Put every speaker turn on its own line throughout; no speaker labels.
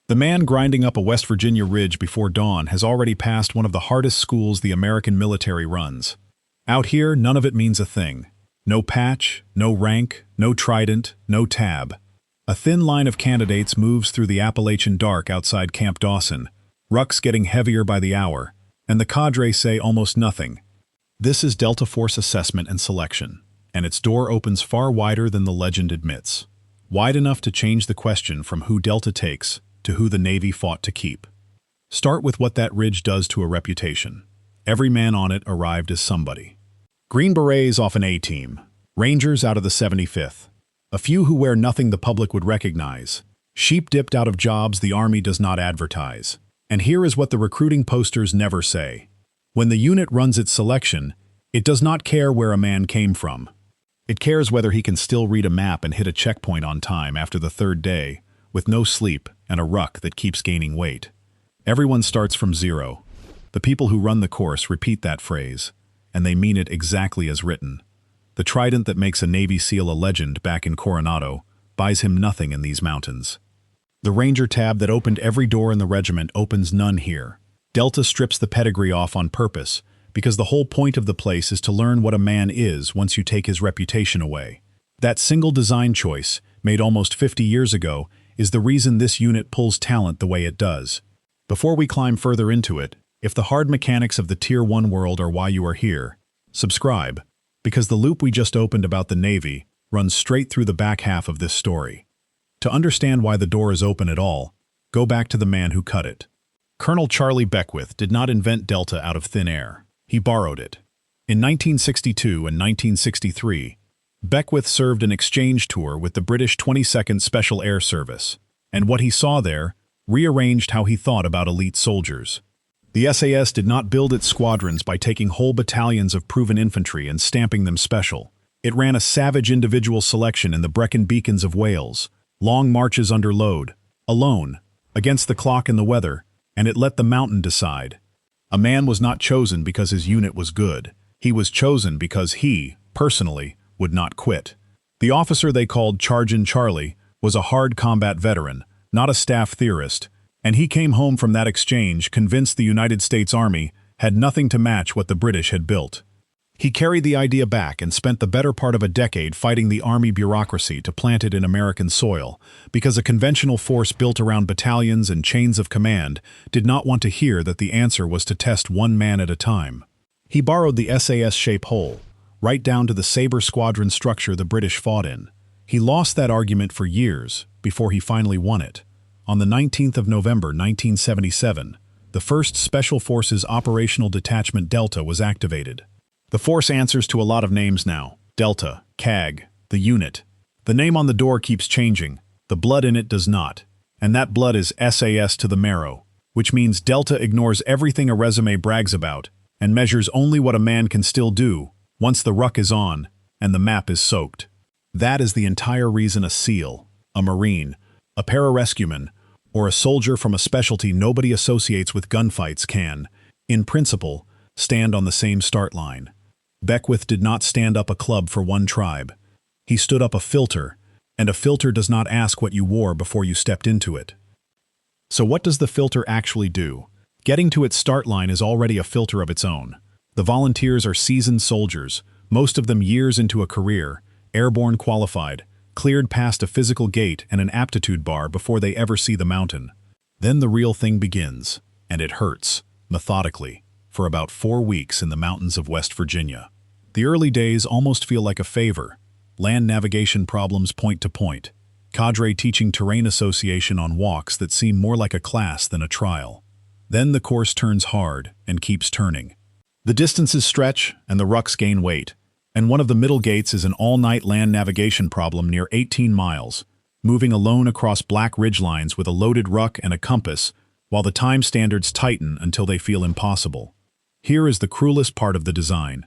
The man grinding up a West Virginia ridge before dawn has already passed one of the hardest schools the American military runs. Out here, none of it means a thing. No patch, no rank, no trident, no tab. A thin line of candidates moves through the Appalachian dark outside Camp Dawson, rucks getting heavier by the hour, and the cadre say almost nothing. This is Delta Force Assessment and Selection, and its door opens far wider than the legend admits. Wide enough to change the question from who Delta takes to who the Navy fought to keep. Start with what that ridge does to a reputation. Every man on it arrived as somebody. Green Berets off an A-team, Rangers out of the 75th. A few who wear nothing the public would recognize. Sheep dipped out of jobs the Army does not advertise. And here is what the recruiting posters never say. When the unit runs its selection, it does not care where a man came from. It cares whether he can still read a map and hit a checkpoint on time after the third day, with no sleep and a ruck that keeps gaining weight. Everyone starts from zero. The people who run the course repeat that phrase, and they mean it exactly as written. The trident that makes a Navy SEAL a legend back in Coronado buys him nothing in these mountains. The Ranger tab that opened every door in the regiment opens none here. Delta strips the pedigree off on purpose, because the whole point of the place is to learn what a man is once you take his reputation away. That single design choice, made almost 50 years ago, is the reason this unit pulls talent the way it does. Before we climb further into it, if the hard mechanics of the Tier 1 world are why you are here, subscribe, because the loop we just opened about the Navy runs straight through the back half of this story. To understand why the door is open at all, go back to the man who cut it. Colonel Charlie Beckwith did not invent Delta out of thin air. He borrowed it. In 1962 and 1963, Beckwith served an exchange tour with the British 22nd Special Air Service, and what he saw there rearranged how he thought about elite soldiers. The SAS did not build its squadrons by taking whole battalions of proven infantry and stamping them special. It ran a savage individual selection in the Brecon Beacons of Wales, long marches under load, alone, against the clock and the weather, and it let the mountain decide. A man was not chosen because his unit was good. He was chosen because he, personally, would not quit. The officer they called Chargin' Charlie was a hard combat veteran, not a staff theorist, and he came home from that exchange convinced the United States Army had nothing to match what the British had built. He carried the idea back and spent the better part of a decade fighting the Army bureaucracy to plant it in American soil, because a conventional force built around battalions and chains of command did not want to hear that the answer was to test one man at a time. He borrowed the SAS shape whole, right down to the Sabre squadron structure the British fought in. He lost that argument for years before he finally won it. On the 19th of November 1977, the 1st Special Forces Operational Detachment Delta was activated. The force answers to a lot of names now. Delta, CAG, the unit. The name on the door keeps changing. The blood in it does not. And that blood is SAS to the marrow, which means Delta ignores everything a resume brags about and measures only what a man can still do once the ruck is on and the map is soaked. That is the entire reason a SEAL, a Marine, a pararescueman, or a soldier from a specialty nobody associates with gunfights can, in principle, stand on the same start line. Beckwith did not stand up a club for one tribe. He stood up a filter, and a filter does not ask what you wore before you stepped into it. So what does the filter actually do? Getting to its start line is already a filter of its own. The volunteers are seasoned soldiers, most of them years into a career, airborne qualified, cleared past a physical gate and an aptitude bar before they ever see the mountain. Then the real thing begins, and it hurts, methodically, for about 4 weeks in the mountains of West Virginia. The early days almost feel like a favor. Land navigation problems point to point. Cadre teaching terrain association on walks that seem more like a class than a trial. Then the course turns hard and keeps turning. The distances stretch and the rucks gain weight. And one of the middle gates is an all-night land navigation problem near 18 miles, moving alone across black ridgelines with a loaded ruck and a compass, while the time standards tighten until they feel impossible. Here is the cruelest part of the design.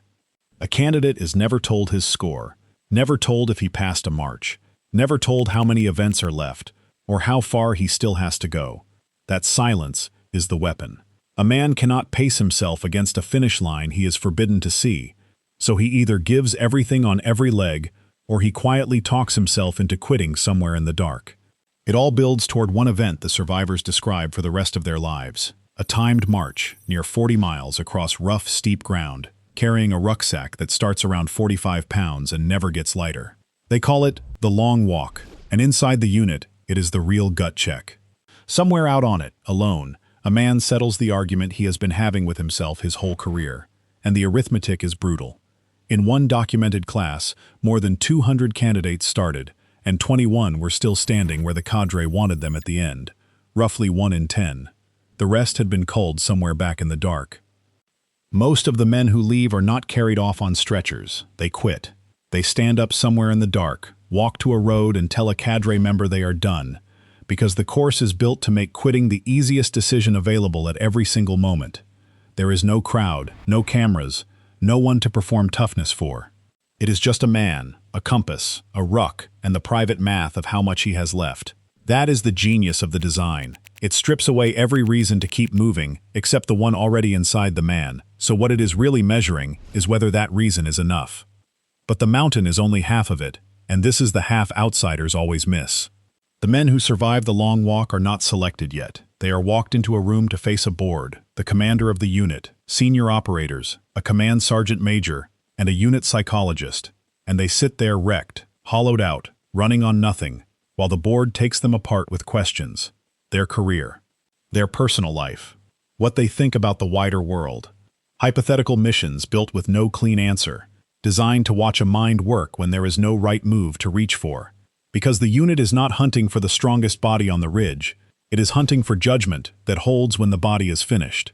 A candidate is never told his score, never told if he passed a march, never told how many events are left, or how far he still has to go. That silence is the weapon. A man cannot pace himself against a finish line he is forbidden to see, so he either gives everything on every leg, or he quietly talks himself into quitting somewhere in the dark. It all builds toward one event the survivors describe for the rest of their lives. A timed march, near 40 miles across rough, steep ground, carrying a rucksack that starts around 45 pounds and never gets lighter. They call it the long walk, and inside the unit, it is the real gut check. Somewhere out on it, alone, a man settles the argument he has been having with himself his whole career, and the arithmetic is brutal. In one documented class, more than 200 candidates started, and 21 were still standing where the cadre wanted them at the end, roughly 1 in 10. The rest had been culled somewhere back in the dark. Most of the men who leave are not carried off on stretchers. They quit. They stand up somewhere in the dark, walk to a road and tell a cadre member they are done, because the course is built to make quitting the easiest decision available at every single moment. There is no crowd, no cameras, no one to perform toughness for. It is just a man, a compass, a ruck, and the private math of how much he has left. That is the genius of the design. It strips away every reason to keep moving, except the one already inside the man, so what it is really measuring is whether that reason is enough. But the mountain is only half of it, and this is the half outsiders always miss. The men who survive the long walk are not selected yet. They are walked into a room to face a board, the commander of the unit, senior operators, a command sergeant major, and a unit psychologist, and they sit there wrecked, hollowed out, running on nothing, while the board takes them apart with questions. Their career, their personal life, what they think about the wider world. Hypothetical missions built with no clean answer, designed to watch a mind work when there is no right move to reach for. Because the unit is not hunting for the strongest body on the ridge, it is hunting for judgment that holds when the body is finished.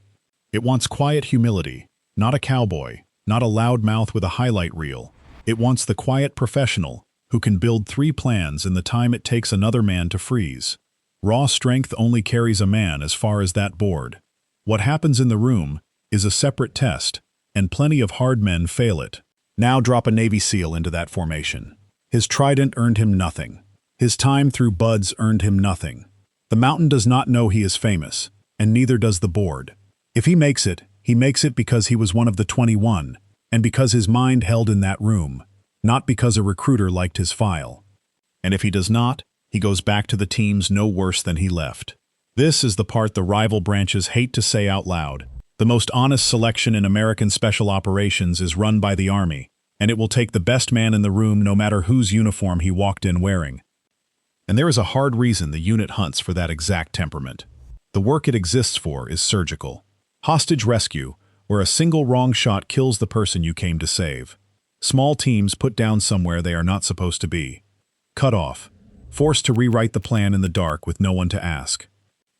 It wants quiet humility, not a cowboy, not a loud mouth with a highlight reel. It wants the quiet professional who can build 3 plans in the time it takes another man to freeze. Raw strength only carries a man as far as that board. What happens in the room is a separate test, and plenty of hard men fail it. Now drop a Navy SEAL into that formation. His trident earned him nothing. His time through buds earned him nothing. The mountain does not know he is famous, and neither does the board. If he makes it because he was one of the 21, and because his mind held in that room, not because a recruiter liked his file. And if he does not, he goes back to the teams no worse than he left. This is the part the rival branches hate to say out loud. The most honest selection in American special operations is run by the Army, and it will take the best man in the room no matter whose uniform he walked in wearing. And there is a hard reason the unit hunts for that exact temperament. The work it exists for is surgical. Hostage rescue, where a single wrong shot kills the person you came to save. Small teams put down somewhere they are not supposed to be. Cut off. Forced to rewrite the plan in the dark with no one to ask.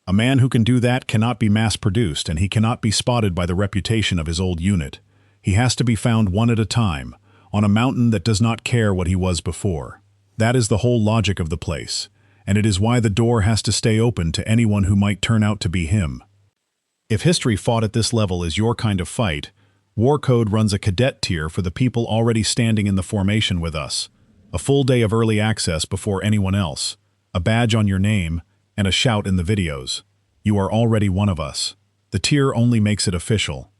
A man who can do that cannot be mass-produced, and he cannot be spotted by the reputation of his old unit. He has to be found one at a time, on a mountain that does not care what he was before. That is the whole logic of the place, and it is why the door has to stay open to anyone who might turn out to be him. If history fought at this level is your kind of fight, WarCode runs a cadet tier for the people already standing in the formation with us. A full day of early access before anyone else, a badge on your name, and a shout in the videos. You are already one of us. The tier only makes it official.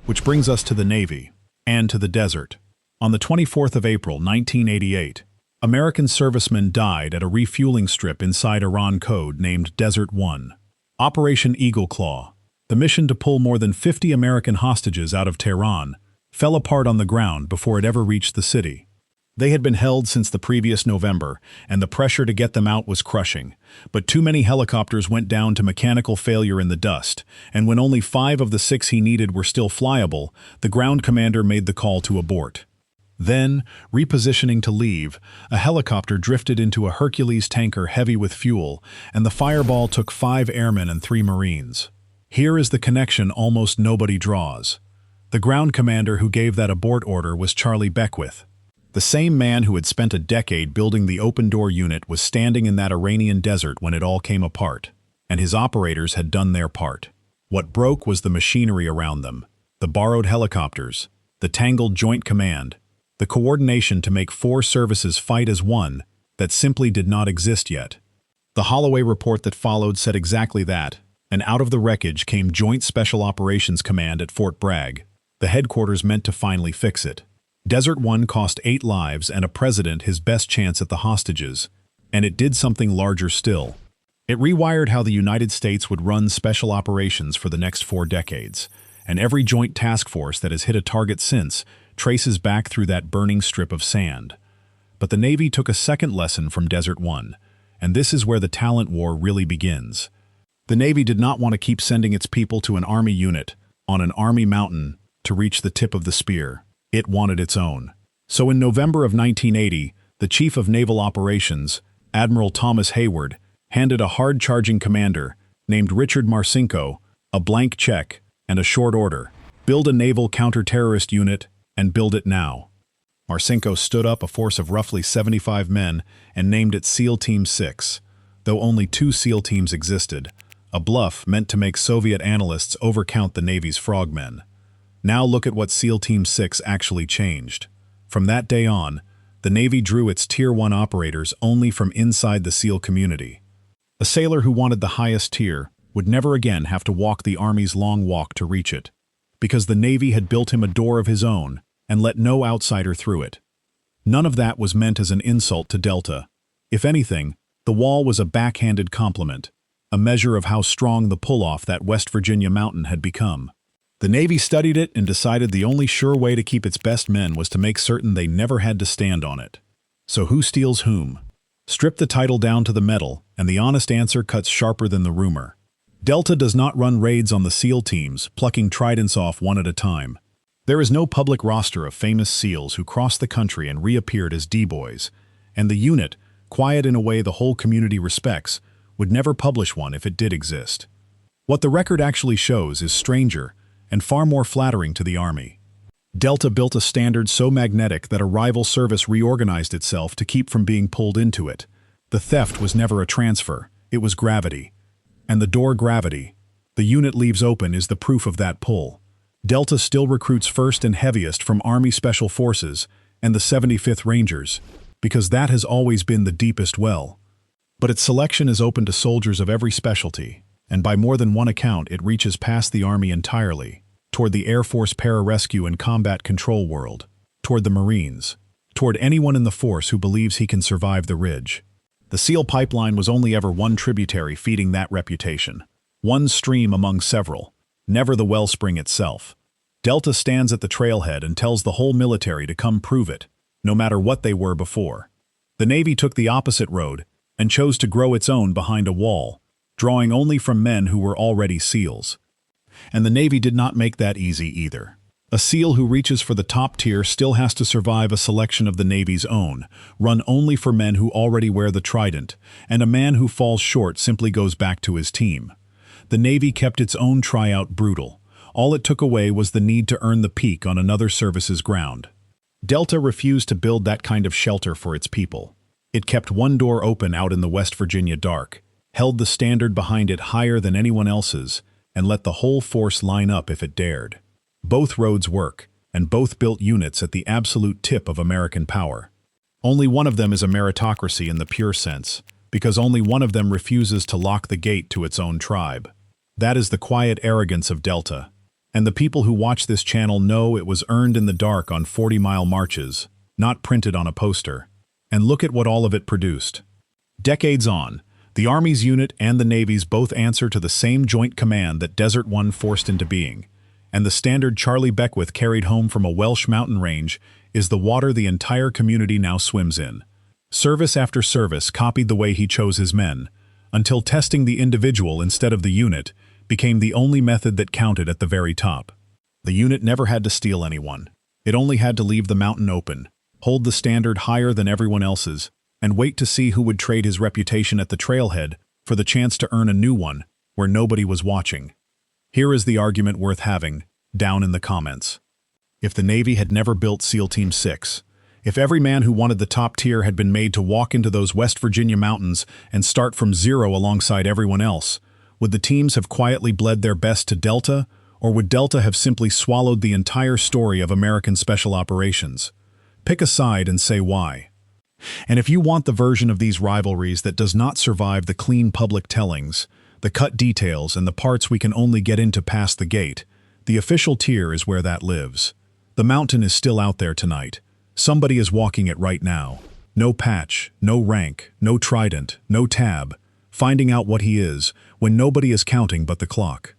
Which brings us to the Navy, and to the desert. On the 24th of April, 1988, American servicemen died at a refueling strip inside Iran code named Desert 1. Operation Eagle Claw, the mission to pull more than 50 American hostages out of Tehran, fell apart on the ground before it ever reached the city. They had been held since the previous November, and the pressure to get them out was crushing. But too many helicopters went down to mechanical failure in the dust, and when only 5 of the 6 he needed were still flyable, the ground commander made the call to abort. Then, repositioning to leave, a helicopter drifted into a Hercules tanker heavy with fuel, and the fireball took 5 airmen and 3 Marines. Here is the connection almost nobody draws. The ground commander who gave that abort order was Charlie Beckwith. The same man who had spent a decade building the open-door unit was standing in that Iranian desert when it all came apart, and his operators had done their part. What broke was the machinery around them, the borrowed helicopters, the tangled joint command, the coordination to make 4 services fight as one that simply did not exist yet. The Holloway report that followed said exactly that, and out of the wreckage came Joint Special Operations Command at Fort Bragg, the headquarters meant to finally fix it. Desert 1 cost 8 lives and a president his best chance at the hostages. And it did something larger still. It rewired how the United States would run special operations for the next 4 decades, and every joint task force that has hit a target since traces back through that burning strip of sand. But the Navy took a second lesson from Desert One, and this is where the talent war really begins. The Navy did not want to keep sending its people to an Army unit on an Army mountain to reach the tip of the spear. It wanted its own. So in November of 1980, the Chief of Naval Operations, Admiral Thomas Hayward, handed a hard-charging commander, named Richard Marcinko, a blank check and a short order: build a naval counter-terrorist unit, and build it now. Marcinko stood up a force of roughly 75 men and named it SEAL Team 6, though only 2 SEAL teams existed, a bluff meant to make Soviet analysts overcount the Navy's frogmen. Now look at what SEAL Team 6 actually changed. From that day on, the Navy drew its Tier 1 operators only from inside the SEAL community. A sailor who wanted the highest tier would never again have to walk the Army's long walk to reach it, because the Navy had built him a door of his own and let no outsider through it. None of that was meant as an insult to Delta. If anything, the wall was a backhanded compliment, a measure of how strong the pull-off that West Virginia mountain had become. The Navy studied it and decided the only sure way to keep its best men was to make certain they never had to stand on it. So who steals whom? Strip the title down to the metal, and the honest answer cuts sharper than the rumor. Delta does not run raids on the SEAL teams, plucking tridents off one at a time. There is no public roster of famous SEALs who crossed the country and reappeared as D-boys, and the unit, quiet in a way the whole community respects, would never publish one if it did exist. What the record actually shows is stranger and far more flattering to the Army. Delta built a standard so magnetic that a rival service reorganized itself to keep from being pulled into it. The theft was never a transfer, it was gravity. And the door gravity the unit leaves open is the proof of that pull. Delta still recruits first and heaviest from Army Special Forces and the 75th Rangers, because that has always been the deepest well. But its selection is open to soldiers of every specialty, and by more than one account it reaches past the Army entirely, toward the Air Force pararescue and combat control world, toward the Marines, toward anyone in the force who believes he can survive the ridge. The SEAL pipeline was only ever one tributary feeding that reputation, one stream among several, never the wellspring itself. Delta stands at the trailhead and tells the whole military to come prove it, no matter what they were before. The Navy took the opposite road and chose to grow its own behind a wall, drawing only from men who were already SEALs. And the Navy did not make that easy either. A SEAL who reaches for the top tier still has to survive a selection of the Navy's own, run only for men who already wear the trident, and a man who falls short simply goes back to his team. The Navy kept its own tryout brutal. All it took away was the need to earn the peak on another service's ground. Delta refused to build that kind of shelter for its people. It kept one door open out in the West Virginia dark, held the standard behind it higher than anyone else's, and let the whole force line up if it dared. Both roads work, and both built units at the absolute tip of American power. Only one of them is a meritocracy in the pure sense, because only one of them refuses to lock the gate to its own tribe. That is the quiet arrogance of Delta, and the people who watch this channel know it was earned in the dark on 40-mile marches, not printed on a poster. And look at what all of it produced. Decades on, the Army's unit and the Navy's both answer to the same joint command that Desert One forced into being, and the standard Charlie Beckwith carried home from a Welsh mountain range is the water the entire community now swims in. Service after service copied the way he chose his men, until testing the individual instead of the unit became the only method that counted at the very top. The unit never had to steal anyone. It only had to leave the mountain open, hold the standard higher than everyone else's, and wait to see who would trade his reputation at the trailhead for the chance to earn a new one where nobody was watching. Here is the argument worth having, down in the comments. If the Navy had never built SEAL Team 6, if every man who wanted the top tier had been made to walk into those West Virginia mountains and start from zero alongside everyone else, would the teams have quietly bled their best to Delta, or would Delta have simply swallowed the entire story of American Special Operations? Pick a side and say why. And if you want the version of these rivalries that does not survive the clean public tellings, the cut details, and the parts we can only get into past the gate, the official tier is where that lives. The mountain is still out there tonight. Somebody is walking it right now. No patch, no rank, no trident, no tab. Finding out what he is, when nobody is counting but the clock.